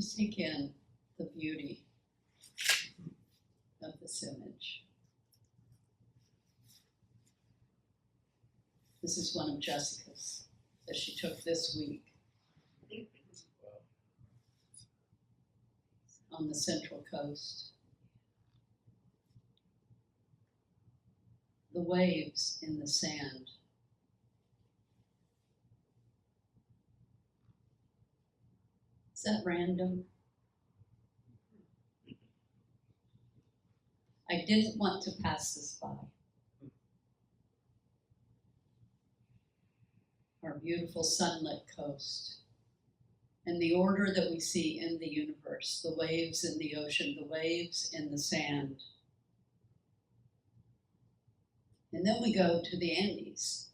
Just take in the beauty of this image. This is one of Jessica's that she took this week on the Central Coast. The waves in the sand. Is that random? I didn't want to pass this by. Our beautiful sunlit coast. And the order that we see in the universe, the waves in the ocean, the waves in the sand. And then we go to the Andes,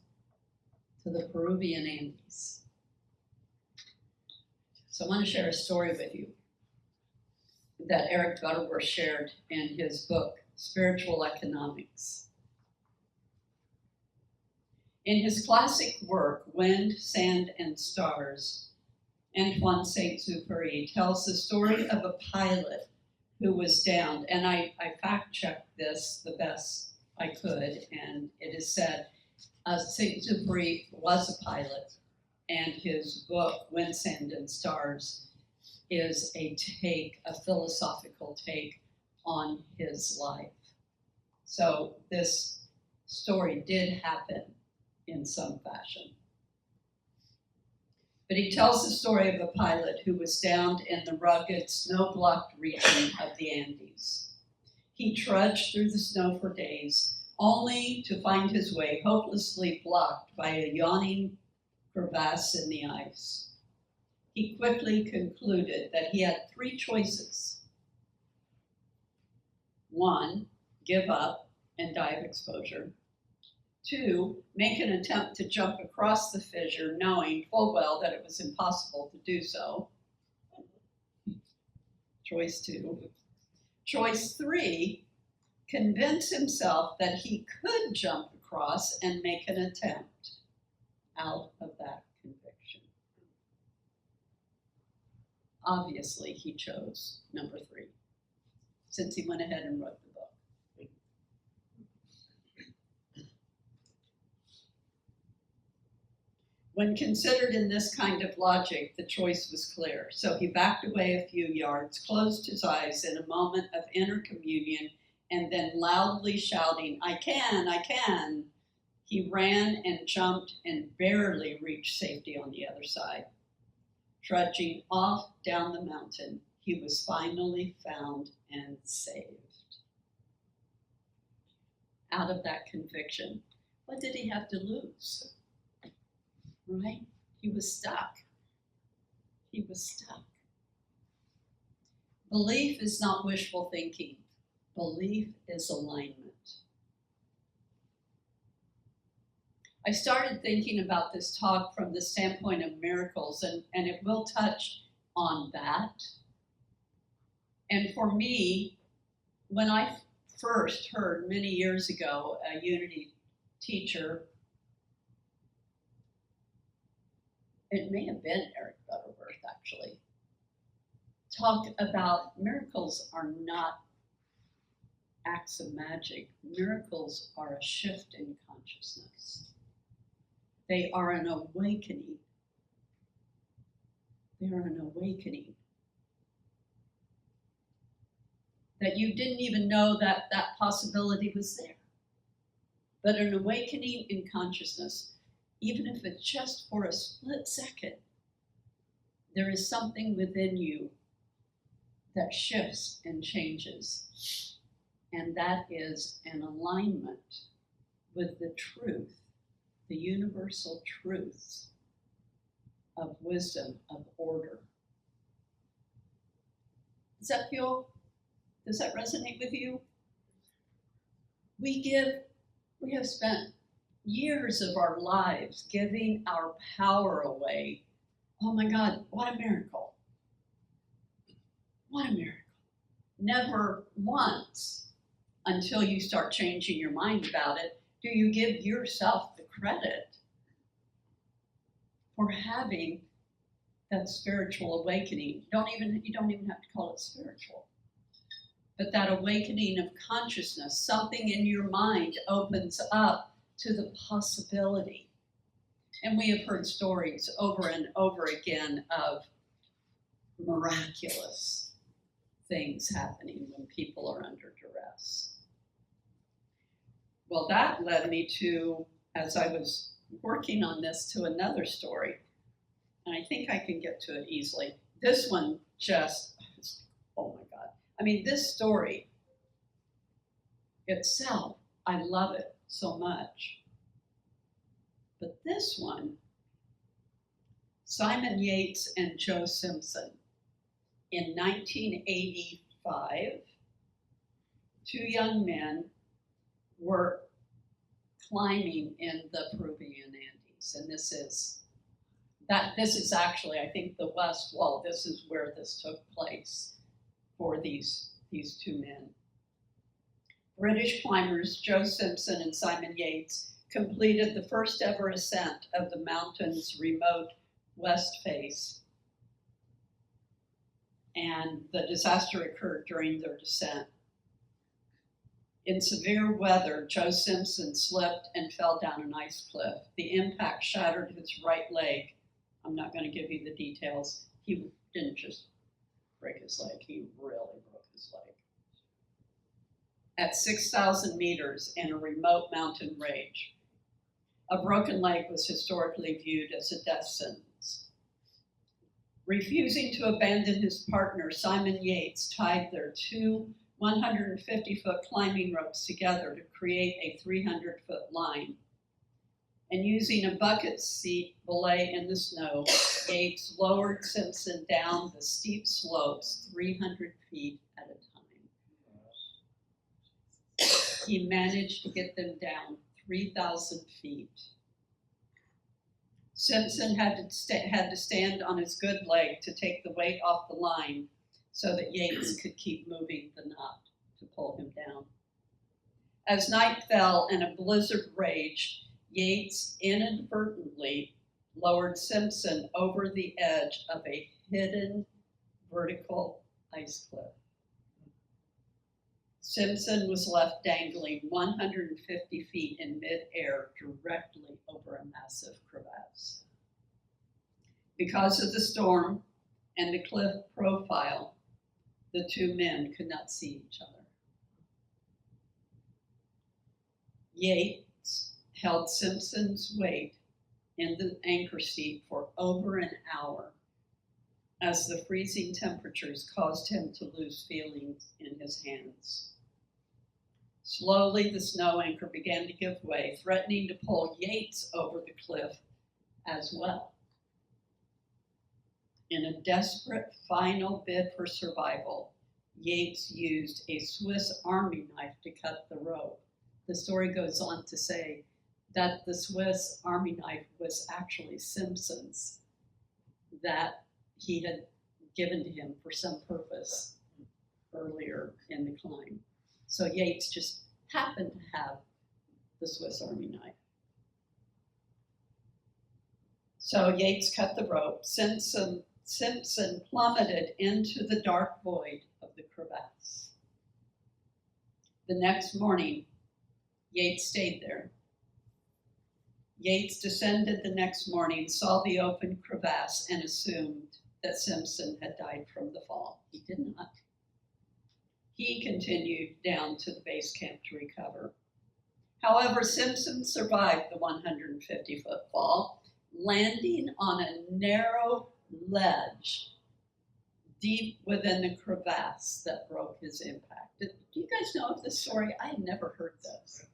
to the Peruvian Andes. So I want to share a story with you that Eric Butterworth shared in his book, Spiritual Economics. In his classic work, Wind, Sand, and Stars, Antoine Saint-Exupéry tells the story of a pilot who was downed. And I fact-checked this the best I could, and it is said Saint-Exupéry was a pilot, and his book, Wind, Sand, and Stars, is a philosophical take on his life. So this story did happen in some fashion. But he tells the story of a pilot who was downed in the rugged, snow-blocked region of the Andes. He trudged through the snow for days, only to find his way hopelessly blocked by a yawning crevasse in the ice. He quickly concluded that he had three choices. 1, give up and die of exposure. 2, make an attempt to jump across the fissure, knowing full well that it was impossible to do so. Choice 2. Choice 3, convince himself that he could jump across and make an attempt out of that conviction. Obviously, he chose number 3, since he went ahead and wrote the book. When considered in this kind of logic, the choice was clear. So he backed away a few yards, closed his eyes in a moment of inner communion, and then loudly shouting, "I can, I can," he ran and jumped and barely reached safety on the other side. Trudging off down the mountain, he was finally found and saved. Out of that conviction, what did he have to lose? Right? He was stuck. He was stuck. Belief is not wishful thinking. Belief is alignment. I started thinking about this talk from the standpoint of miracles, and it will touch on that. And for me, when I first heard many years ago a Unity teacher, it may have been Eric Butterworth actually, talk about miracles are not acts of magic. Miracles are a shift in consciousness. They are an awakening. They are an awakening. That you didn't even know that that possibility was there. But an awakening in consciousness, even if it's just for a split second, there is something within you that shifts and changes. And that is an alignment with the truth, the universal truths of wisdom, of order. Does that resonate with you? We have spent years of our lives giving our power away. Oh my God, what a miracle. What a miracle. Never once, until you start changing your mind about it, do you give yourself the credit for having that spiritual awakening. You don't even have to call it spiritual. But that awakening of consciousness, something in your mind opens up to the possibility. And we have heard stories over and over again of miraculous things happening when people are under duress. Well, that led me to, as I was working on this, to another story. And I think I can get to it easily. This one just, oh my God. I mean, this story itself, I love it so much. But this one, Simon Yates and Joe Simpson, in 1985, two young men were climbing in the Peruvian Andes. And this is actually, I think, the West Wall. This is where this took place for these two men. British climbers Joe Simpson and Simon Yates completed the first ever ascent of the mountain's remote west face. And the disaster occurred during their descent. In severe weather, Joe Simpson slipped and fell down an ice cliff. The impact shattered his right leg. I'm not going to give you the details. He didn't just break his leg, he really broke his leg. At 6,000 meters in a remote mountain range, a broken leg was historically viewed as a death sentence. Refusing to abandon his partner, Simon Yates tied their two 150-foot climbing ropes together to create a 300-foot line. And using a bucket seat belay in the snow, Yates lowered Simpson down the steep slopes 300 feet at a time. He managed to get them down 3,000 feet. Simpson had to stand on his good leg to take the weight off the line so that Yates could keep moving the knot to pull him down. As night fell and a blizzard raged, Yates inadvertently lowered Simpson over the edge of a hidden vertical ice cliff. Simpson was left dangling 150 feet in midair directly over a massive crevasse. Because of the storm and the cliff profile, the two men could not see each other. Yates held Simpson's weight in the anchor seat for over an hour as the freezing temperatures caused him to lose feeling in his hands. Slowly, the snow anchor began to give way, threatening to pull Yates over the cliff as well. In a desperate final bid for survival, Yates used a Swiss Army knife to cut the rope. The story goes on to say that the Swiss Army knife was actually Simpson's, that he had given to him for some purpose earlier in the climb. So Yates just happened to have the Swiss Army knife. So Yates cut the rope. Simpson plummeted into the dark void of the crevasse. The next morning, Yates stayed there. Yates descended the next morning, saw the open crevasse, and assumed that Simpson had died from the fall. He did not. He continued down to the base camp to recover. However, Simpson survived the 150-foot fall, landing on a narrow ledge deep within the crevasse that broke his impact. Do you guys know of this story? I had never heard this.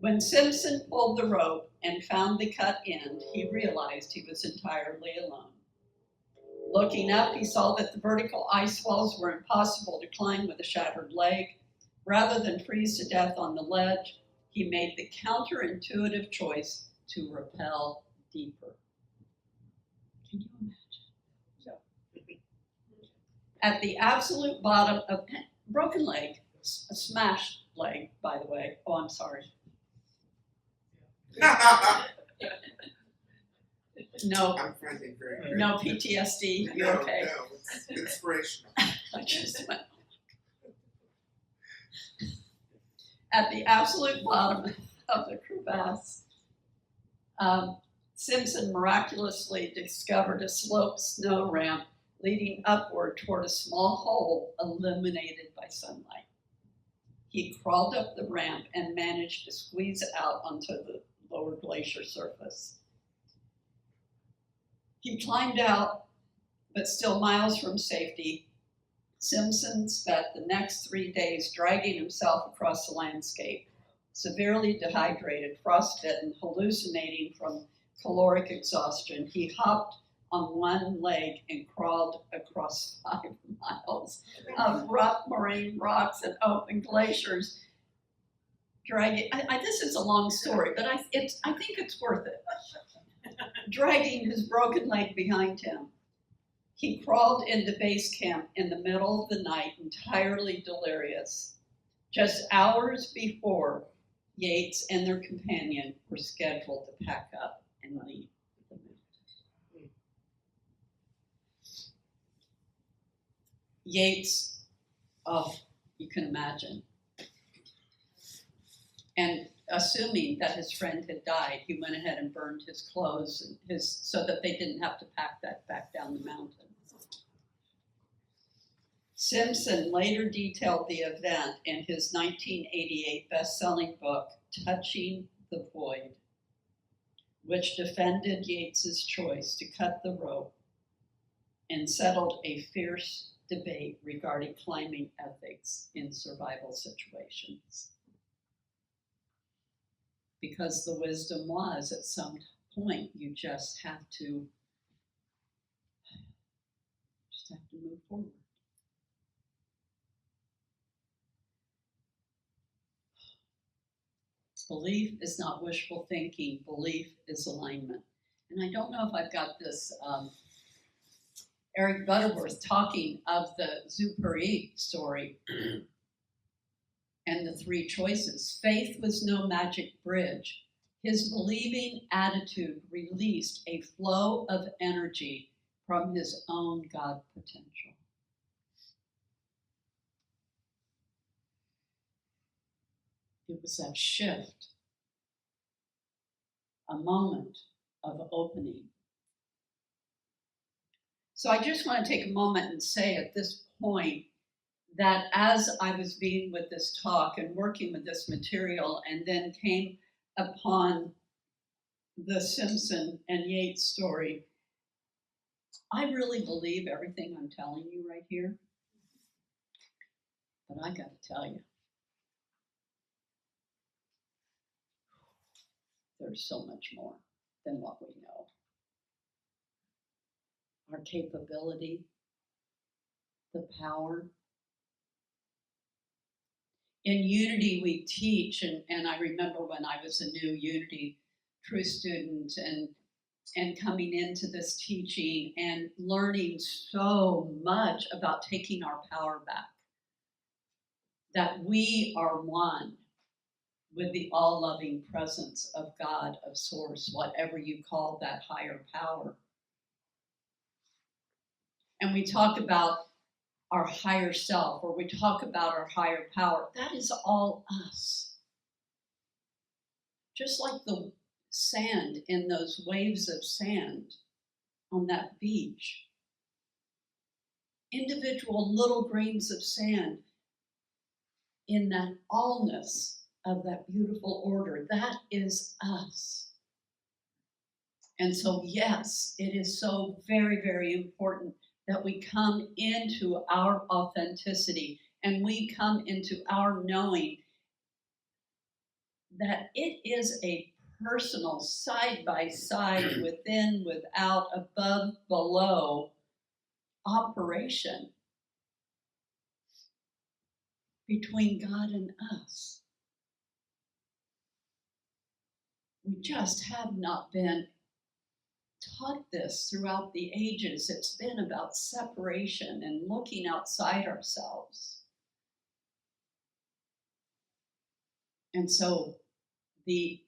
When Simpson pulled the rope and found the cut end, he realized he was entirely alone. Looking up, he saw that the vertical ice walls were impossible to climb with a shattered leg. Rather than freeze to death on the ledge, he made the counterintuitive choice to rappel deeper. Can you imagine? At the absolute bottom of broken leg, a smashed leg, by the way. Oh, I'm sorry. No, I'm finding very good. no PTSD. You're No, okay. no, it's inspirational. I just went. At the absolute bottom of the crevasse, Simpson miraculously discovered a sloped snow ramp leading upward toward a small hole illuminated by sunlight. He crawled up the ramp and managed to squeeze out onto the lower glacier surface. He climbed out, but still miles from safety. Simpson spent the next 3 days dragging himself across the landscape, severely dehydrated, frostbitten, hallucinating from caloric exhaustion. He hopped on one leg and crawled across 5 miles of rough moraine rocks and open glaciers, dragging. This is a long story, but I think it's worth it. Dragging his broken leg behind him. He crawled into base camp in the middle of the night, entirely delirious. Just hours before, Yates and their companion were scheduled to pack up and leave the mountain. Yates, oh, you can imagine. And assuming that his friend had died, he went ahead and burned his clothes and so that they didn't have to pack that back down the mountain. Simpson later detailed the event in his 1988 best-selling book, Touching the Void, which defended Yates's choice to cut the rope and settled a fierce debate regarding climbing ethics in survival situations. Because the wisdom was, at some point, you just have to move forward. Belief is not wishful thinking. Belief is alignment. And I don't know if I've got this. Eric Butterworth talking of the Zuperi story and the 3 choices. Faith was no magic bridge. His believing attitude released a flow of energy from his own God potential. It was that shift, a moment of opening. So I just want to take a moment and say at this point that as I was being with this talk and working with this material and then came upon the Simpson and Yates story, I really believe everything I'm telling you right here. But I got to tell you, there's so much more than what we know. Our capability, the power. In Unity, we teach, and I remember when I was a new Unity True student and coming into this teaching and learning so much about taking our power back. That we are one with the all-loving presence of God, of Source, whatever you call that higher power. And we talk about our higher self, or we talk about our higher power. That is all us. Just like the sand in those waves of sand on that beach. Individual little grains of sand in that allness of that beautiful order. That is us. And so, yes, it is so very, very important that we come into our authenticity and we come into our knowing that it is a personal side by side, within, without, above, below operation between God and us. We just have not been taught this throughout the ages. It's been about separation and looking outside ourselves. And so the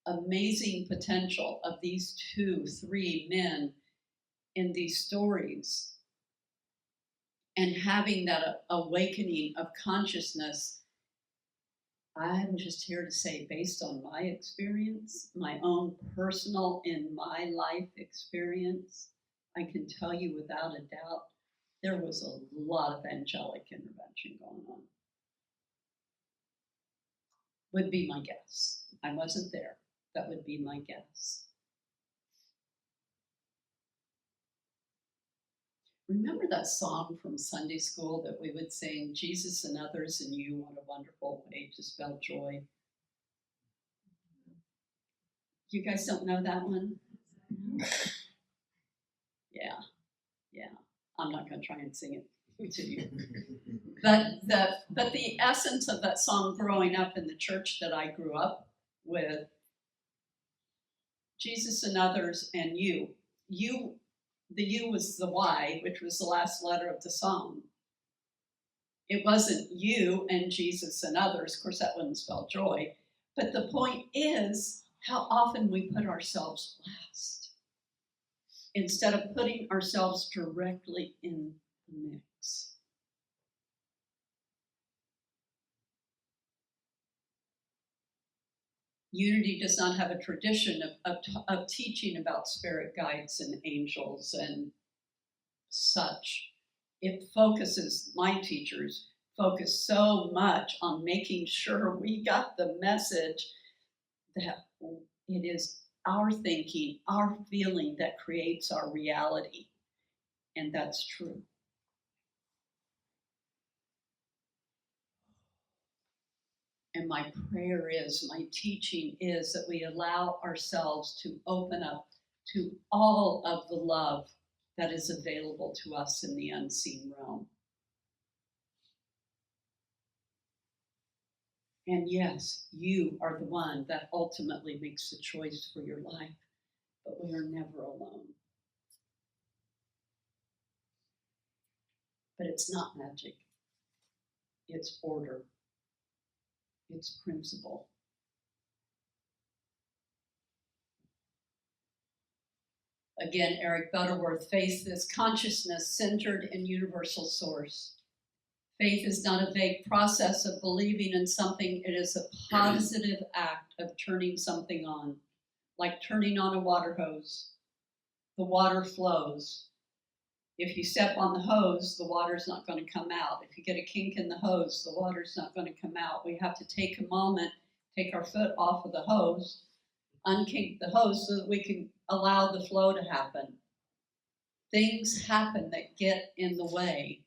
amazing potential of these 2, 3 men in these stories, and having that awakening of consciousness. I'm just here to say, based on my experience, my own personal in my life experience, I can tell you without a doubt, there was a lot of angelic intervention going on. Would be my guess. I wasn't there. That would be my guess. Remember that song from Sunday school that we would sing, Jesus and Others and You, what a wonderful way to spell joy? You guys don't know that one? Yeah. I'm not going to try and sing it to you. But the essence of that song growing up in the church that I grew up with, Jesus and Others and You. The U was the Y, which was the last letter of the song. It wasn't you and Jesus and others. Of course, that wouldn't spell joy. But the point is how often we put ourselves last instead of putting ourselves directly in the mix. Unity does not have a tradition of teaching about spirit guides and angels and such. It focuses, my teachers focus so much on making sure we got the message that it is our thinking, our feeling that creates our reality. And that's true. And my prayer is, my teaching is that we allow ourselves to open up to all of the love that is available to us in the unseen realm. And yes, you are the one that ultimately makes the choice for your life, but we are never alone. But it's not magic. It's order. It's principle. Again, Eric Butterworth, faith is consciousness centered in universal source. Faith is not a vague process of believing in something. It is a positive act of turning something on, like turning on a water hose. The water flows. If you step on the hose, the water's not going to come out. If you get a kink in the hose, the water's not going to come out. We have to take a moment, take our foot off of the hose, unkink the hose so that we can allow the flow to happen. Things happen that get in the way.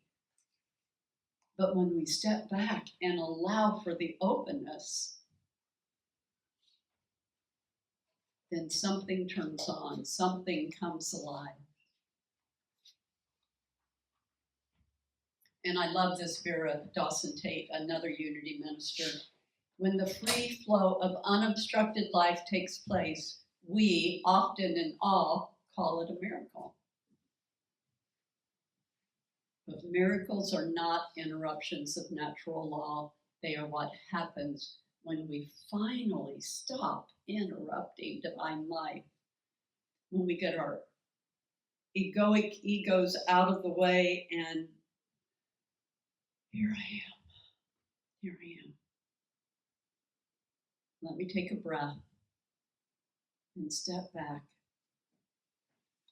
But when we step back and allow for the openness, then something turns on, something comes alive. And I love this Vera Dawson Tate, another Unity minister. When the free flow of unobstructed life takes place, we, often in awe, call it a miracle. But miracles are not interruptions of natural law. They are what happens when we finally stop interrupting divine life. When we get our egoic egos out of the way and here I am. Let me take a breath and step back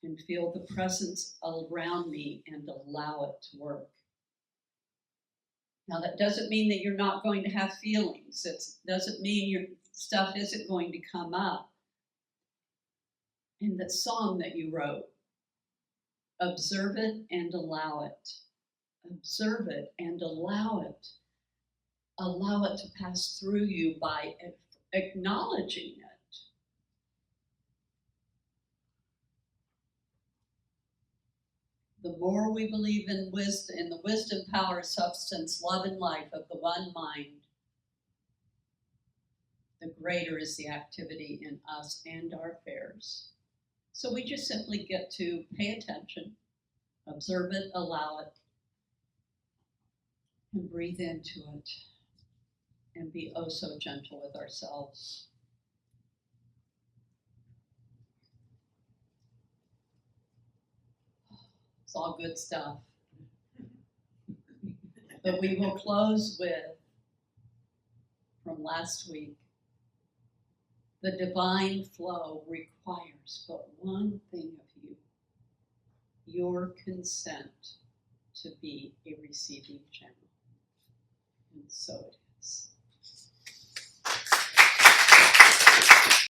and feel the presence around me and allow it to work. Now, that doesn't mean that you're not going to have feelings. It doesn't mean your stuff isn't going to come up. In that song that you wrote, observe it and allow it. Observe it and allow it. Allow it to pass through you by acknowledging it. The more we believe in wisdom, in the wisdom, power, substance, love, and life of the one mind, the greater is the activity in us and our affairs. So we just simply get to pay attention, observe it, allow it, and breathe into it, and be oh so gentle with ourselves. all good stuff. But we will close with, from last week, the divine flow requires but one thing of you, your consent to be a receiving channel. And so it is.